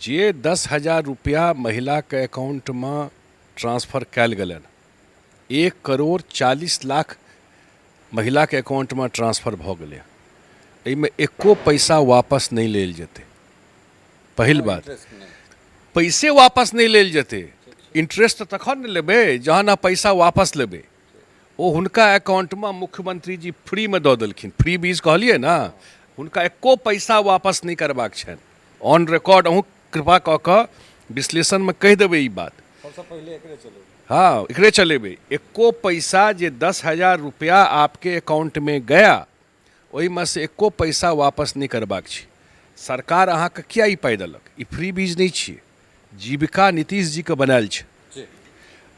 जे 10,000 रुपया महिला के अकाउंट में ट्रांसफर कैल गलन 1,40,00,000 महिला के अकाउंट में ट्रांसफर भ गए। एहिमे एको पैसा वापस नहीं लेल जेते। पहिल बात, पैसे वापस नहीं लेल जेते। इंटरेस्ट तखन न लेबे जहन आ पैसा वापस लेबे। ओ हुनका अकाउंट में मुख्यमंत्री जी फ्री में दऽ देलखिन। फ्री बीज कहलिए ना, हुनका एको पैसा वापस नहीं करबाक छनि। ऑन रिकॉर्ड अहूँ कृपा कऽ कऽ विश्लेषण में कहि देबै ई बात। हाँ, एकरे चलेबे। एको पैसा जे 10,000 रुपया आपके अकाउंट में गया ओहि में से एको पैसा वापस नहीं करबाक छै। सरकार अहाँके किया ई पाइ देलक? ई फ्री बीज नहीं छियै, जीविका नीतीश जी के बनायल छै।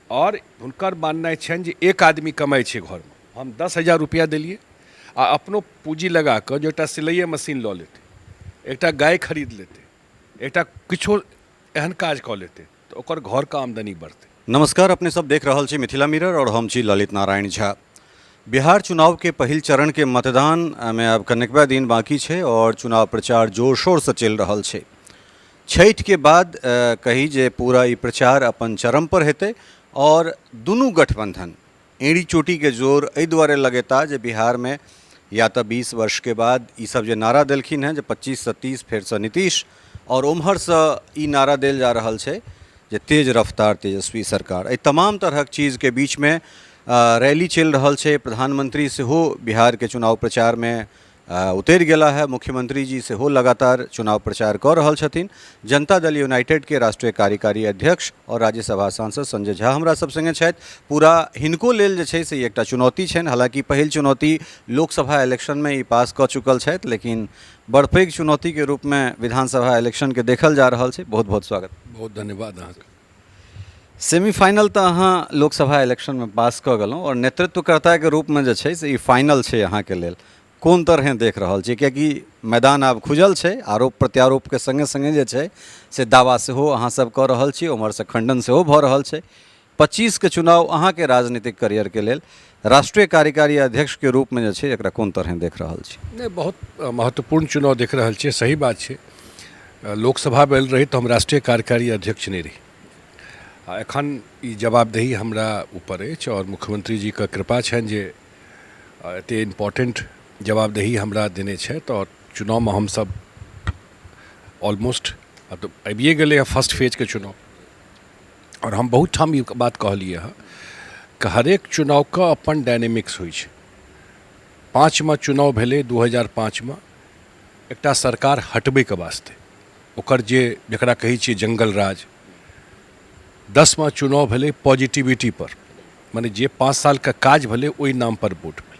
और हुनकर माननाइ छनि जे एक आदमी कमाइ छै घर में, हम 10,000 रुपया देलिए आ अपनो पूंजी लगा कऽ जो एकटा सिलाइए मशीन लऽ लेते, एकटा गाय खरीद लेते, एकटा किछो एहन काज कऽ लेते तो ओकर घर का आमदनी बढ़ते। नमस्कार, अपने सब देख रहल छी मिथिला मिरर और हम छी ललित नारायण झा। बिहार चुनाव के पहिल चरण के मतदान में अब कनेकबा दिन बाकी छै और चुनाव प्रचार जोर शोर से चल रहल छै। छठि के बाद कही जे पूरा ई प्रचार अपन चरम पर हेतै और दुनू गठबंधन एड़ी चोटी के जोर एहि दुआरे लगेता जे बिहार में या तो 20 वर्ष के बाद ई सब जे नारा देलखिन हैं जे 25 से 30 फेर से नीतीश, और ओम्हर से ई नारा देल जा रहल छै जे तेज रफ्तार तेजस्वी सरकार। एहि तमाम तरहक चीज़ के बीच में रैली चल रहल छै। प्रधानमंत्री सेहो बिहार के चुनाव प्रचार में उतरि गेला है। मुख्यमंत्री जी सेहो लगातार चुनाव प्रचार कर रहल छथिन। जनता दल यूनाइटेड के राष्ट्रीय कार्यकारी अध्यक्ष और राज्यसभा सांसद संजय झा हमरा सब संगे छथि। पूरा हिनको लेल जे छै से एकटा चुनौती छनि। हालांकि पहिल चुनौती लोकसभा इलेक्शन में ई पास कऽ चुकल छथि, लेकिन बड़ पैघ चुनौती के रूप में विधानसभा इलेक्शन के देखल जा रहल छै। बहुत बहुत स्वागत। बहुत धन्यवाद अहाँके। सेमीफाइनल तो अहाँ लोकसभा इलेक्शन में पास कऽ गेलहुँ और नेतृत्वकर्ता के रूप में जे छै से ई फाइनल छै अहाँके लेल। कोन तरह देख रहल छी? कियाकि मैदान आब खुजल छै, आरोप प्रत्यारोप के संगे संगे जे छै से दावा सेहो अहाँ सब कऽ रहल छी, उम्हर से खंडन सेहो भऽ रहल छै। 25 के चुनाव अहाँ के राजनीतिक करियर के लेल राष्ट्रीय कार्यकारी अध्यक्ष के रूप में जे छै एकरा कोन तरह देख रहल छी? नहीं, बहुत महत्वपूर्ण चुनाव देख रहल छियै। सही बात छै, लोकसभा भेल रही तो हम राष्ट्रीय कार्यकारी अध्यक्ष नहीं रही। एखन ई जवाबदेही हमरा ऊपर अछि और मुख्यमंत्री जी के कृपा छनि जे एते इम्पोर्टेंट जवाबदेही हमरा देने छथि। और चुनाव में हम सब ऑलमोस्ट अब तो आबिए गेलै फर्स्ट फेज के चुनाव। और हम बहुत ठाम ई बात कहलिए हँ कि हरेक चुनाव का अपन डायनेमिक्स होइ छै। 5 में चुनाव भेलै 2005 में, एकटा सरकार हटबै के वास्ते, ओकर जे जकरा कहै छियै जंगल राज। 10 में चुनाव भेलै पॉजिटिविटी पर, माने जे 5 साल का काज भेलै ओहि नाम पर वोट भेलै।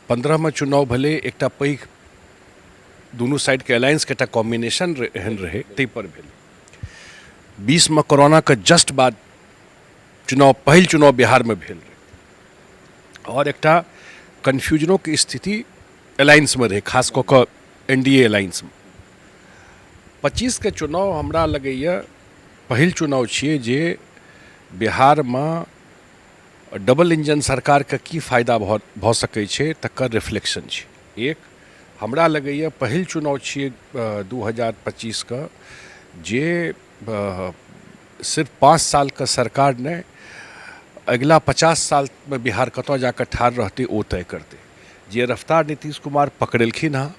15 में चुनाव भेलै एकटा पैघ दुनू साइड के अलायंस के एकटा कॉम्बिनेशन एहन रहे ताहि पर भेलै। 20 में कोरोना के जस्ट बाद चुनाव, पहिल चुनाव बिहार में भेल रहे और एकटा कन्फ्यूजनों की स्थिति अलायंस में रहे, खास कऽ कऽ एनडीए अलायंस में। 25 के चुनाव हमरा लगैए पहिल चुनाव छियै जे बिहार में डबल इंजन सरकार के की फायदा भऽ सकै छै तकर रिफ्लेक्शन छै। एक हमरा लगैए पहिल चुनाव छियै 2025 का जे सिर्फ 5 साल का सरकार ने अगिला 50 साल में बिहार कतऽ जाकर ठाढ़ रहतै ओ तय करतै। जे रफ्तार नीतीश कुमार पकड़ेलखिन हँ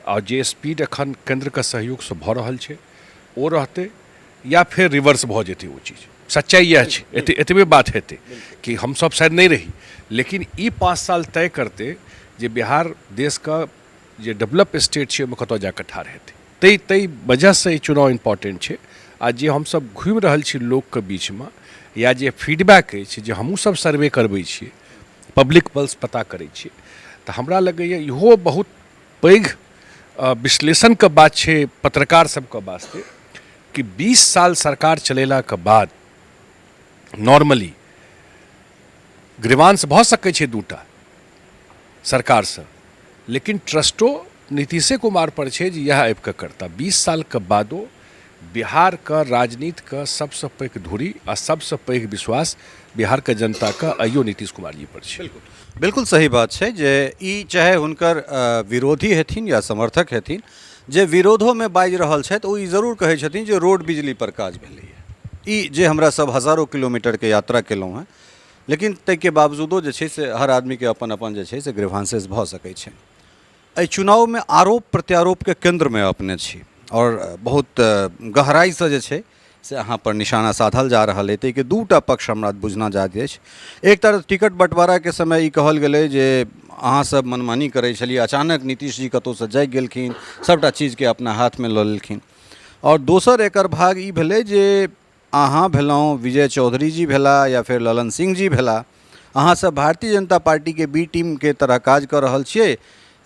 और जे स्पीड एखन केंद्र के सहयोग से भऽ रहल छै ओ रहतै, या फिर रिवर्स भऽ जेतै ओ चीज। सच्चाई यह छै, एतबे बात हेतै कि हम सब शायद नहीं रही, लेकिन ई 5 साल तय करते जे बिहार देश का जे डेवलप स्टेट छै ओहिमे कतऽ जाकर ठाढ़ हेतै। तै वजह से ई चुनाव इम्पोर्टेंट छै। आ जे हम सब घूमि रहल छी लोक के बीच में, या जे फीडबैक अछि जे हमहूँ सब सर्वे करबै छियै, पब्लिक पल्स पता करै छियै, तऽ हमरा लगैए इहो बहुत पैघ विश्लेषण के बात छै पत्रकार सबके वास्ते कि 20 साल सरकार चलेला के बाद नॉर्मली ग्रीवांस भऽ सकै छै 2टा सरकार से, लेकिन ट्रस्टो नीतीशे कुमार पर छै जे यह आबि कऽ करता। 20 साल के बादो बिहार का राजनीति का सबसे पैघ धुरी आ सबसे पैघ विश्वास बिहार के जनता का आइयो नीतीश कुमार जी पर छै। बिल्कुल सही बात छै जे ई चाहे हुनकर विरोधी हेथिन या समर्थक हेथिन, जे विरोधो में बाजि रहल छथि ओ ई जरूर कहै छथिन जे रोड बिजली पर काज भेलैए। ई जे हमरा सब हजारों किलोमीटर के यात्रा केलहुँ हैं, लेकिन ताहिके बावजूदो जे छै से हर आदमी के अपन अपन जे छै से ग्रीवांसेस भऽ सकै छै। एहि चुनाव में आरोप प्रत्यारोप के केंद्र में अपने छी और बहुत गहराई से जे छै से अहाँ पर निशाना साधल जा रहल है। ताहिके दूटा पक्ष हमरा बुझना जाइत अछि। एक तरफ टिकट बंटवारा के समय ई कहल गेलै जे अहाँ सब मनमानी करै छलियै, अचानक नीतीश जी कतौसँ जागि गेलखिन, सबटा चीजके अपना हाथमे लऽ लेलखिन। और दोसर एकर भाग ई भेलै जे अहाँ भेलहुँ, विजय चौधरी जी भेला या फिर ललन सिंह जी भेला, अहाँ सब भारतीय जनता पार्टी के बी टीम के तरह काज कर रहल छियै।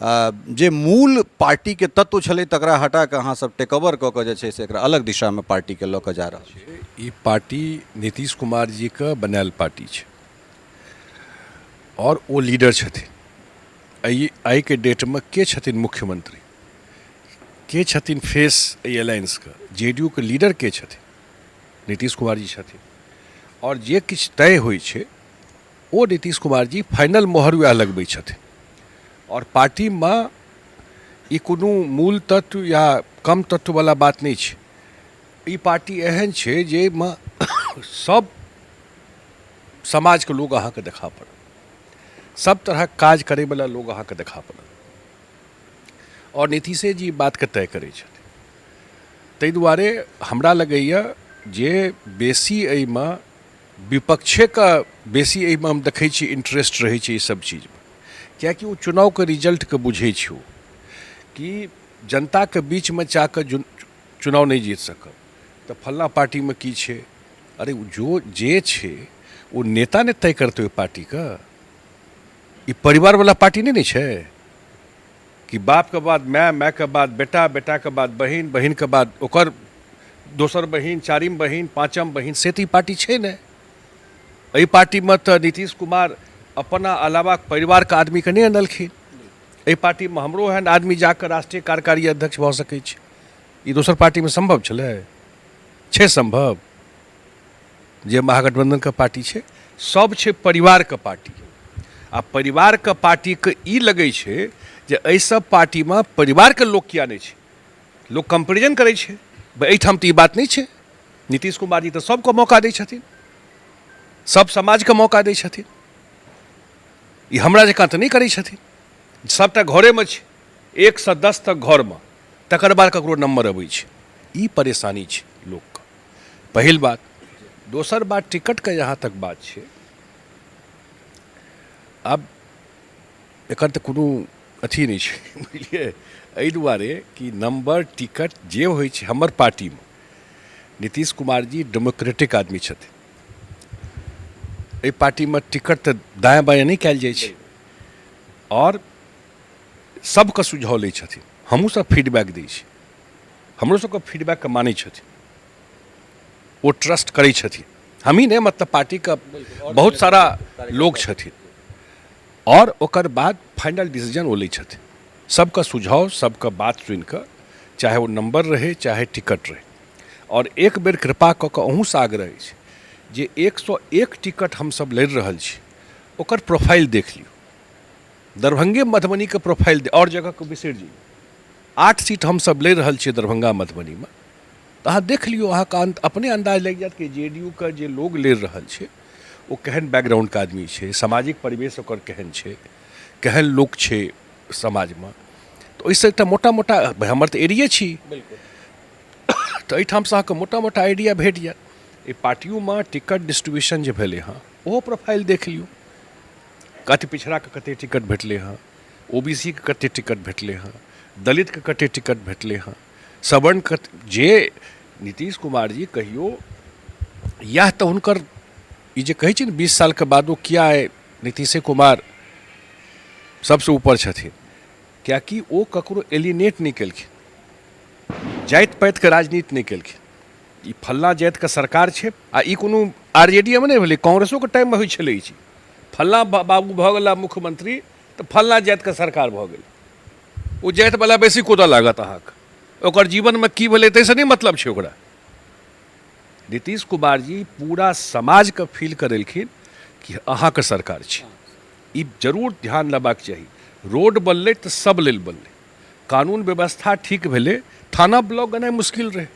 जे मूल पार्टी के तत्व छलै तकरा हटा कऽ अहाँ सब टेकओवर कऽ कऽ जे छै से एकरा अलग दिशा में पार्टी के लऽ कऽ जा रहल छै। ई पार्टी नीतीश कुमार जी के बनायल पार्टी छै और वो लीडर छथिन। आई के डेट में के छथिन मुख्यमंत्री, के छथिन फेस एलायंस का, जेडीयू के लीडर के छथिन, नीतीश कुमार जी छथिन। और जे किछु तय होइ छै ओ नीतीश कुमार जी फाइनल मोहर वएह लगबै छथिन। और पार्टी में ई कोनो मूल तत्व या कम तत्व वाला बात नहीं छै। ई पार्टी एहन छै जे में सब समाज के लोग अहाँके देखा पड़त, सब तरह काज करे वाला लोग अहाँके देखा पड़त। और नीतीशे जी बात के तय करै छथिन। ताहि दुआरे हमरा लगैया जे बेसी एहिमे विपक्षे का बेसी एहिमे हम देखै छी इंटरेस्ट रहै छै ई सब चीज में। कियाकि वो चुनाव के रिजल्ट के बुझै छै कि जनता के बीच में जाकर चुनाव नहीं जीत सकब तो फल्ला पार्टी में की छै। अरे जो जे छै वो नेता ने तय करते हुए पार्टी का। ई परिवार वाला पार्टी नहीं छै कि बाप के बाद माय, माय के बाद बेटा, बेटा के बाद बहिन, बहिन के बाद ओकर दोसर बहिन, चारिम बहिन, पाँचम बहिन, से तो ई पार्टी छै ने। एहि पार्टी में तो नीतीश कुमार अपना अलावा परिवार के आदमी के नहीं अनलखिन। एहि पार्टी में हमरो एहन आदमी जाकर राष्ट्रीय कार्यकारी अध्यक्ष भऽ सकै छै। ई दोसर पार्टी में संभव छै संभव? जे महागठबंधन के पार्टी छै सब छै परिवार के पार्टी। आ परिवार के पार्टी के ई लगै छै जे एहि सब पार्टी में परिवार के लोग किया नहीं छै। लोग कंपेरिजन करै छै। एहिठाम तो ई बात नहीं छै। नीतीश कुमार जी तो सबको मौका दै छथिन, सब समाज के मौका दै छथिन। ई हमरा जकाँ तऽ नहीं करै छथिन। सबटा घरे में छै, 1 से 10 तक घर में, तकर बाद ककरो नंबर अबै छै। ई परेशानी छै लोग का, पहिल बात। दोसर बात टिकट के यहाँ तक बात छै। अब एकर तऽ कोनो अथी नहीं छै, बुझलिए। एहि दुआरे कि नंबर टिकट जे होइ छै हमर पार्टी में, नीतीश कुमार जी डेमोक्रेटिक आदमी छथिन। एहि पार्टी में टिकट तऽ दायाँ बायाँ नहीं कयल जाइ छै और सबके सुझाव लै छथिन। हमहूँ सब फीडबैक दै छी, हमरो सबके फीडबैक के मानै छथिन, वो ट्रस्ट करै छथिन। हम ही नहीं, मतलब पार्टी का बहुत सारा लोग छथिन। और ओकर बाद फाइनल डिसीजन वो लै छथिन। सबका सुझाव, सबका बात सुनि कऽ, चाहे वो नंबर रहे चाहे टिकट रहे। और एक बेर कृपा कऽ कऽ अहूँ से आग्रह अछि जे 101 टिकट हम सब लड़ रहल छी, ओकर प्रोफाइल देख लियो। दरभंगे मधुबनी के प्रोफाइल और जगह को बिसरि जी। 8 सीट हम सब ले रहल छियै दरभंगा मधुबनी में, तो अहाँ देख लियो। अहाँ का अपने अंदाज लग जात कि जेडीयू का जे लोग ले रहल छै वो केहन बैकग्राउंड के आदमी छै, सामाजिक परिवेश ओकर केहन छै, केहन लोग छै समाज में। तो ओहिसँ एकटा मोटा मोटा, हमर तऽ एरिये छी, तो एहिठाम से अहाँके मोटा मोटा आइडिया भेट जायत। ई पार्टियों में टिकट डिस्ट्रीब्यूशन जे भेलै हँ ओहो प्रोफाइल देख लियो। कते पिछड़ा के कते टिकट भेटलै हँ, ओबीसी के कते टिकट भेटलै हँ, दलित के कते टिकट भेटलै हँ, सवर्ण के। जे नीतीश कुमार जी कहियो यह तो हुनकर ई जे कहै छै ने 20 साल के बाद वो किया है नीतीश कुमार सबसे ऊपर छथिन, कियाकि वो ककरो एलिनेट नहीं केलखिन, जाति पाति के राजनीति नहीं केलखिन। ई फल्ला जाति के सरकार छै आ ई कोनो आरजेडी में नहीं भेलै, कांग्रेसो के टाइम में होइ छलै। ई चीज फल्ला बाबू भऽ गेला मुख्यमंत्री तऽ फल्ला जाति के सरकार भऽ गेल। ओ जाति वाला बेसी कोदा लागत अहाँके, ओकर जीवन में की भेलै ताहिसँ नहीं मतलब छै ओकरा। नीतीश कुमार जी पूरा समाज के फील करेलखिन कि अहाँके सरकार छै। ई जरूर ध्यान लेबाक चाही। रोड बनलै तऽ सब लेल बनलै, कानून व्यवस्था ठीक भेले, थाना ब्लॉक गनाइ मुश्किल रहे,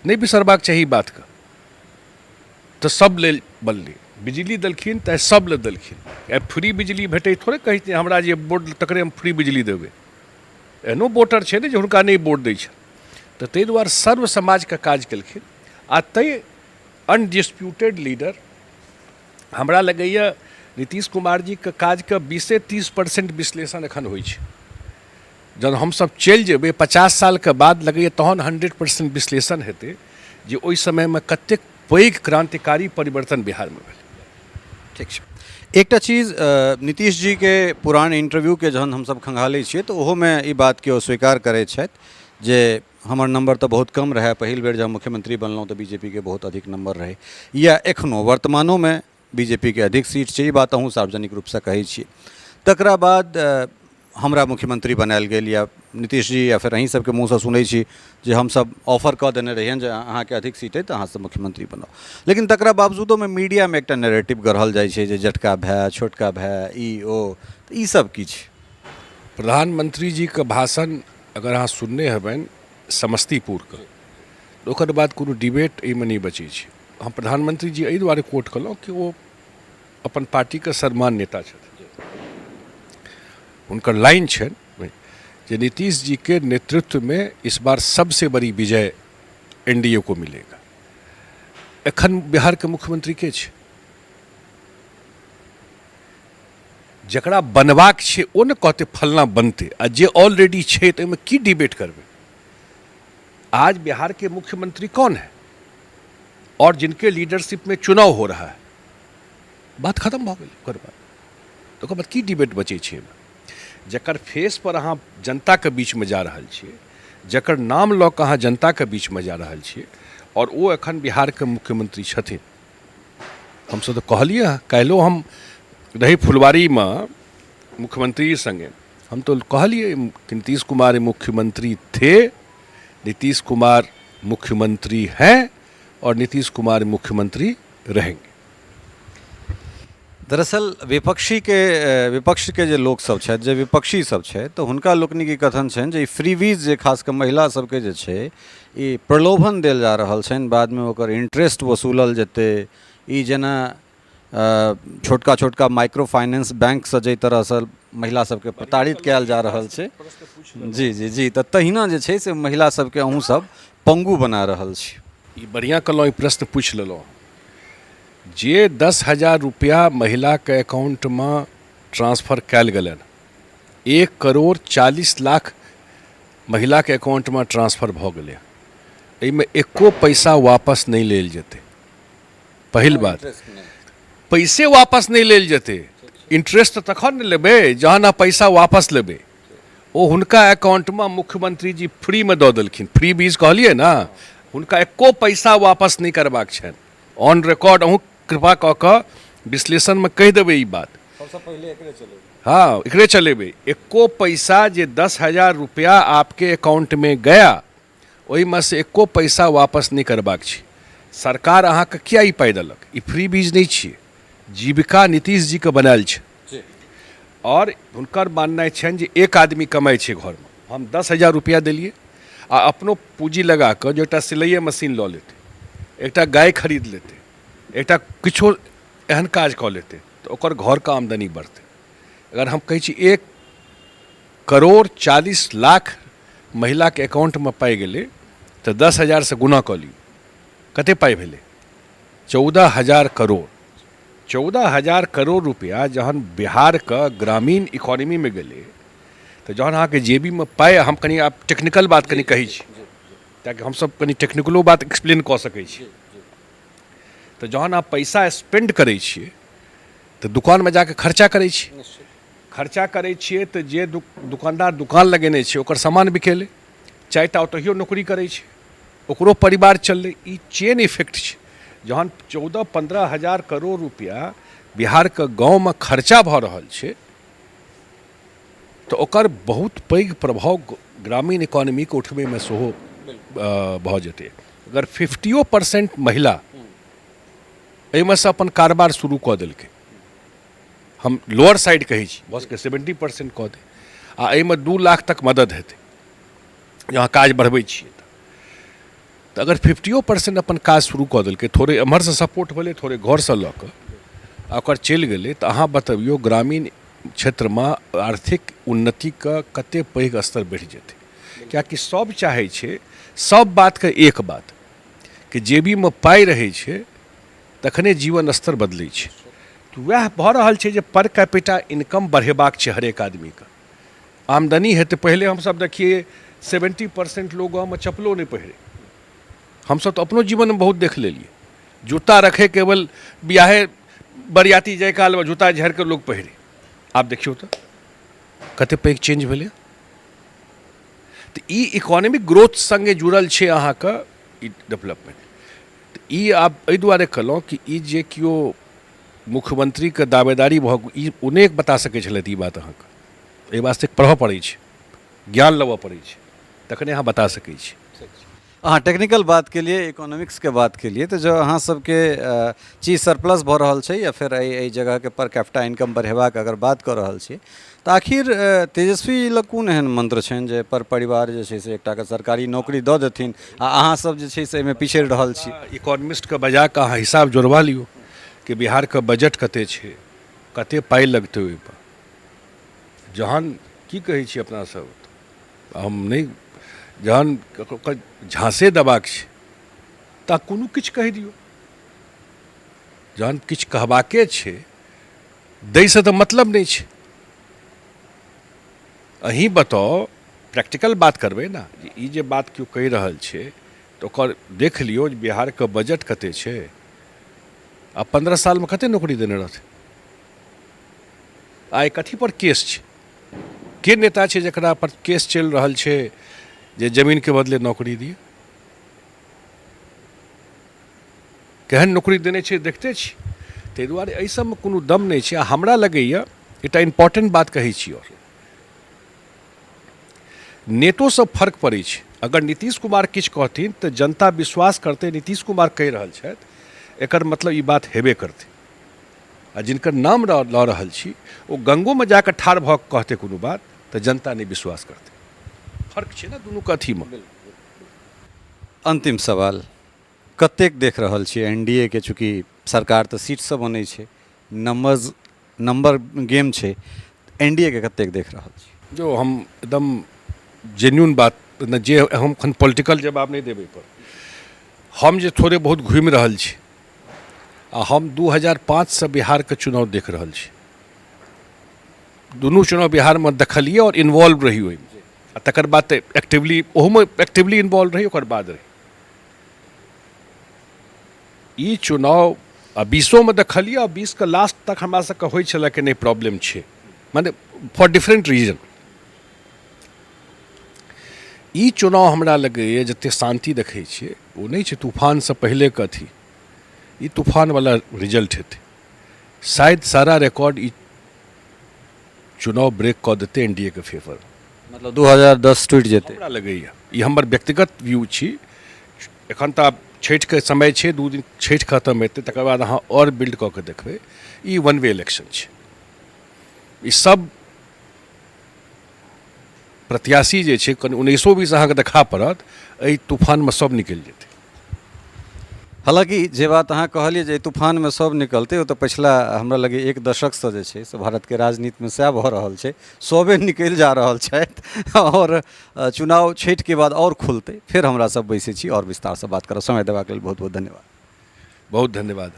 नहीं बिसरबाक चाही बात का। तो सब ले बनलै, बिजली देलखिन तऽ सब ले देलखिन। फ्री बिजली भेटै थोड़े कहै छै हमरा जे वोट तकरे हम फ्री बिजली देबै, एहनो वोटर छै ने जे हुनका नहीं वोट दै छै। तऽ ताहि दुआरे सर्व समाजके काज केलखिन आ तै अनडिस्प्यूटेड लीडर हमरा लगैए नीतीश कुमार जी के काज के 20-30% विश्लेषण एखन होइ छै। जब हमसब चलि जेबै 50 साल के बाद लगैए तहन 100% विश्लेषण हेतै जे ओहि समयमे कतेक पैघ क्रांतिकारी परिवर्तन बिहारमे भेलै। ठीक छै, एकटा चीज नीतीश जी के पुरान इंटरव्यू के जहन हमसब खंगालै छियै तऽ ओहोमे ई बात के अस्वीकार करैत छथि जे हमर नंबर तऽ बहुत कम रहे, पहिल बेर जब मुख्यमंत्री बनलहुँ तऽ बीजेपी के बहुत अधिक नंबर रहे, या एखनो वर्तमानो में बीजेपी के अधिक सीट छै, ई बात अहूँ सार्वजनिक रूप से कहै छियै। तकरा बाद हमरा मुख्यमंत्री बनायल गेल, या नीतीश जी या फिर अहीं सबके मुँह से सुनै छी जे हमसब ऑफर कऽ देने रहियनि जे अहाँके अधिक सीट है तऽ अहाँ सब मुख्यमंत्री बनाउ, लेकिन तकरा बावजूदो में मीडिया में एकटा नैरेटिव गढ़ल जाइ छै जे जटका भए, छोटका भए, ई ओ, ई सब की छै? प्रधानमंत्री जी के भाषण अगर अहाँ सुनने हेबनि समस्तीपुरके, ओकर बाद कोनो डिबेट एहिमे नहि बचै छै। हम प्रधानमंत्री जी एहि दुआरे कोट केलहुँ कि ओ अपन पार्टीके सर्वमान्य नेता छथिन। हुनकर लाइन छनि जे नीतीश जी के नेतृत्व में इस बार सबसे बड़ी विजय एनडीए को मिलेगा। एखन बिहार के मुख्यमंत्री के छै? जकरा बनबाक छै ओ ने कहते फलना बनते, आ जे ऑलरेडी छै तो एहिमे की डिबेट करबै। आज बिहार के मुख्यमंत्री कौन है और जिनके लीडरशिप में चुनाव हो रहा है, बात खत्म हो गई। ओकर बाद तो ओकर बाद की डिबेट बचे छै? जकर फेस पर अहाँ जनता के बीच में जा रहल छियै, जकर नाम लऽ कऽ अहाँ जनता के बीच में जा रहल छियै, और वो एखन बिहार के मुख्यमंत्री छथिन। हमसब तऽ कहलियै, काल्हिओ हम रही फुलवारी में मुख्यमंत्री संगे, हम तो कहलिए कि नीतीश कुमार मुख्यमंत्री थे, नीतीश कुमार मुख्यमंत्री हैं और नीतीश कुमार मुख्यमंत्री रहेंगे। दरअसल विपक्ष के जे लोक सब छथि, जे विपक्षी सब छै, तऽ हुनका लोकनिक ई कथन छनि जे फ्रीवीज जे खास कऽ महिला सबके जे छै ई प्रलोभन देल जा रहल छनि, बादमे ओकर इंटरेस्ट वसूलल जेतै। ई जेना छोटका छोटका माइक्रो फाइनेंस बैंक से जाहि तरह से महिला सबके प्रताड़ित कयल जा रहल छै, जी जी जी, तऽ तहिना जे छै से महिला सबके अहूँ सब पंगु बना रहल छी। ई बढ़िया कहलहुँ, ई प्रश्न पूछि लेलहुँ। जे 10,000 रुपया महिला के अकाउंट में ट्रांसफर कयल गेलनि, 1,40,00,000 महिला के अकाउंट में ट्रांसफर भऽ गेलै, एहिमे एको पैसा वापस नहीं लेल जेतै। पहिल बात, पैसे वापस नहीं लेल जेतै, इंटरेस्ट तखन ने लेबै जहन अहाँ पैसा वापस लेबै। ओ हुनका अकाउंट में मुख्यमंत्री जी फ्री में दऽ देलखिन, फ्री बीज कहलिए ना, हुनका एको पैसा वापस नहीं करबाक छनि। ऑन रिकॉर्ड अहूँ कृपा कऽ कऽ विश्लेषण में कहि देबै ई बात। सबसे पहले एकरे चलेबै, हाँ एकरे चलेबै। एको पैसा जे 10,000 रुपया आपके अकाउंट में गया, ओहि में से एको पैसा वापस नहीं करबाक छै। सरकार अहाँके किया ई पाइ देलक? ई फ्री बीज नहीं छियै, जीविका नीतीश जी के बनायल छै। और हुनकर माननाइ छनि जे एक आदमी कमाइ छै घर में, हम 10,000 रुपया देलिए आ अपनो पूंजी लगा कऽ जो एकटा सिलाइए मशीन लऽ लेतै, एकटा गाय खरीद लेतै, एकटा किछो एहन काज कऽ लेतै, तऽ ओकर घर का आमदनी बढ़तै। अगर हम कहै छी 1,40,00,000 महिला के अकाउंट में पाइ गेलै, तऽ 10,000 से गुना कऽ लियौ, कते पाइ भेलै? 14,000 करोड़। 14,000 करोड़ रुपया जहन बिहार का ग्रामीण इकोनॉमी में गेलै, तऽ जहन अहाँके जेबी में पाइ, हम कनि आब टेक्निकल बात कनि कहै छी ताकि हमसब कनि टेक्निकलो बात एक्सप्लेन कऽ सकै छी। तऽ जहन अहाँ पैसा स्पेंड करै छियै तऽ दुकान में जाके खर्चा करै छियै, खर्चा करै छियै तऽ जे दुकानदार दुकान लगेने छै ओकर सामान बिकेलै, 4टा ओतहियो नौकरी करै छै, ओकरो परिवार चललै। ई चेन इफेक्ट छै। जहन 14-15 हजार करोड़ रुपया बिहार के गाँव में खर्चा भऽ रहल छै, तऽ ओकर बहुत पैघ प्रभाव ग्रामीण इकोनॉमी के उठबै में सेहो भऽ जेतै। अगर 50% महिला एहिमे से अपन कारोबार शुरू कऽ देलकै, हम लोअर साइड कहै छी, भऽ सकै 70% कऽ दे, आ एहिमे 2 लाख तक मदद हेतै जहाँ काज बढ़बै छियै तऽ अगर 50% अपन काज शुरू कऽ देलकै, थोड़े एम्हरसँ सपोर्ट भेलै, थोड़े घरसँ लऽ कऽ आ ओकर चलि गेलै, तऽ अहाँ बतबियौ ग्रामीण क्षेत्रमे आर्थिक उन्नतिके कतेक पैघ स्तर बढ़ि जेतै। किएकि सब चाहै छै, सब बातके एक बात कि जेबीमे पाइ रहै छै तखने जीवन स्तर बदलै छै। तऽ वएह भऽ रहल छै जे पर कैपिटा इनकम बढ़ेबाक छै हरेक आदमीके। आमदनी हेतै, पहिले हमसब देखिए 70% लोग गाँवमे चप्पलो नहीं पहिरे। हमसब तो अपनो जीवन में बहुत देख लेलिए, जूता रखे केवल बियाहे बरियाती जाय काल में जूता झाड़ि के लोग पहिरे। आब देखियौ तऽ कते पैघ चेंज भेलै। तऽ ई इकोनॉमिक ग्रोथ संगे जुड़ल छै अहाँके ई डेवलपमेंट। तऽ ई आब एहि दुआरे कहलहुँ कि ई जे केओ मुख्यमंत्रीके दावेदारी भऽ ई उनेक बता सकै छलथि ई बात अहाँके। एहि वास्ते पढ़ऽ पड़ै छै, ज्ञान लेबऽ पड़ै छै, तखने अहाँ बता सकै छी। अहाँ टेक्निकल बात के लिए, इकोनॉमिक्स के बात के लिए, तो जो अहाँ सबके चीज सरप्लस भऽ रहल छै या फिर एहि जगह के पर कैपिटा इनकम बढ़ेबाक अगर बात कऽ रहल छी, तऽ आखिर तेजस्वी लग कोन एहन मंत्र छनि जे पर परिवार जे छै से एकटा के सरकारी नौकरी दऽ देथिन आ अहाँ सब जे छै से एहिमे पिछड़ि रहल छी। इकोनॉमिस्टके बजा कऽ अहाँ हिसाब जोड़वा लियौ कि बिहारके बजट कते छै, कते पाइ लगतै ओहिपर। जहन की कहै छी अपना सब, हम नहि, जहन झाँसे देबाक छै तऽ कोनो किछु कहि दियौ। जहन किछु कहबाके छै, दैसँ तऽ मतलब नहीं छै। अहीं बताओ, प्रैक्टिकल बात करबै ना। ई जे बात केओ कहि रहल छै तऽ ओकर देख लियौ जे बिहारके बजट कते छै आ 15 सालमे कते नौकरी देने रहतै। आइ कथी पर केस छै, के नेता छै जकरा पर केस चलि रहल छै जे जमीन के बदले नौकरी दिए। केहन नौकरी देने छै देखते छी। ताहि दुआरे एहि सबमे कोनो दम नहीं छै। आ हमरा लगैए एकटा इम्पोर्टेंट बात कहै छी, और नेतोसँ फर्क पड़ै छै। अगर नीतीश कुमार किछु कहथिन तऽ जनता विश्वास करतै नीतीश कुमार कहि रहल छथि, एकर मतलब ई बात हेबे करतै। आ जिनकर नाम लऽ रहल छी ओ गंगोमे जाकऽ ठाढ़ भऽ कऽ कहतै कोनो बात तऽ जनता नहीं विश्वास करतै। फर्क छै ना दुनूके अथीमे। अंतिम सवाल, कतेक देख रहल छियै एनडीए के, चूँकि सरकार तऽ सीट सब बनै छै, नंबर गेम छै, एनडीए के कतेक देख रहल छी? जो हम एकदम जेन्यून बात न, जे हम पॉलिटिकल जवाब नहीं देबै पर, हम जे थोड़े बहुत घूमि रहल छी आ हम 2005 से बिहारके चुनाव देख रहल छी। दुनू चुनाव बिहारमे देखलिए और इन्वॉल्व रही ओहिमे। आ तकर बाद तऽ एक्टिवली ओहोमे एक्टिवली इन्वॉल्व रही, ओकर बाद रही। ई चुनाव आ 20ओमे देखलिए और 20 के लास्ट तक हमरा सबके होइ छलै कि नहीं प्रॉब्लम छै, माने फॉर डिफरेंट रीजन। ई चुनाव हमरा लगैए जते शांति देखै छियै ओ नहीं छै तूफानसँ पहले के अथी। ई तूफानवाला रिजल्ट हेतै। शायद सारा रिकॉर्ड ई चुनाव ब्रेक कऽ देतै एनडीए के फेवर। मतलब 2010 टूटि जेतै हमरा लगैए। ई हमर व्यक्तिगत व्यू छी। एखन तऽ आब छठिके समय छै, 2 दिन छठि खत्म हेतै, तकर बाद अहाँ और बिल्ड कऽ के देखबै। ई वन वे इलेक्शन छै। ई सब प्रत्याशी जे छै कनि 19-20 अहाँके देखा पड़त, एहि तूफानमे सब निकलि जेतै। हालांकि जे बात अहाँ कहलिए जे तूफान में सब निकलते, वो तो पिछला हमरा लगे 1 दशक से जे छै से भारत के राजनीति में सएह भऽ रहल छै। सबे निकलि जा रहल छथि और चुनाव छठि के बाद और खुलते, फिर हमरा सब बैसे छी और विस्तार से बात करब। समय देबाक लेल बहुत बहुत धन्यवाद। बहुत धन्यवाद।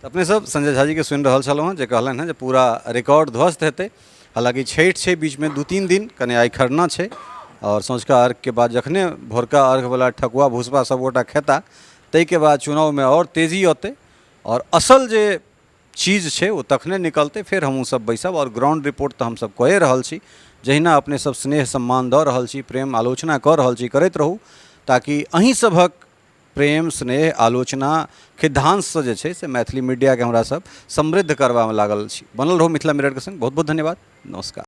अपने सब संजय झा जी के सुनि रहल छलहुँ हँ, जे कहलनि हँ जे पूरा रिकॉर्ड ध्वस्त हेतै। हालांकि छठि छै, बीच में 2-3 दिन, कने आइ खरना छै और सँझुका अर्घ के बाद जखने भोरका अर्घवला ठकुआ भुसबा सब गोटा खेता, ताहिके बाद चुनाव में और तेजी अतै और असल जे चीज छै वो तखने निकलते। फिर हमहूँ सब बैसब और ग्राउंड रिपोर्ट तो हम सब कए रहल छी। जहिना अपने सब स्नेह सम्मान दऽ रहल छी, प्रेम आलोचना कऽ रहल छी, करैत रहू, ताकि अहीं सभक प्रेम स्नेह आलोचना खिद्धांशसँ जे छै से मैथिली मीडिया के हमरा सब समृद्ध करबामे लागल छी। बनल रहू मिथिला मिरर के संग। बहुत बहुत धन्यवाद। नमस्कार।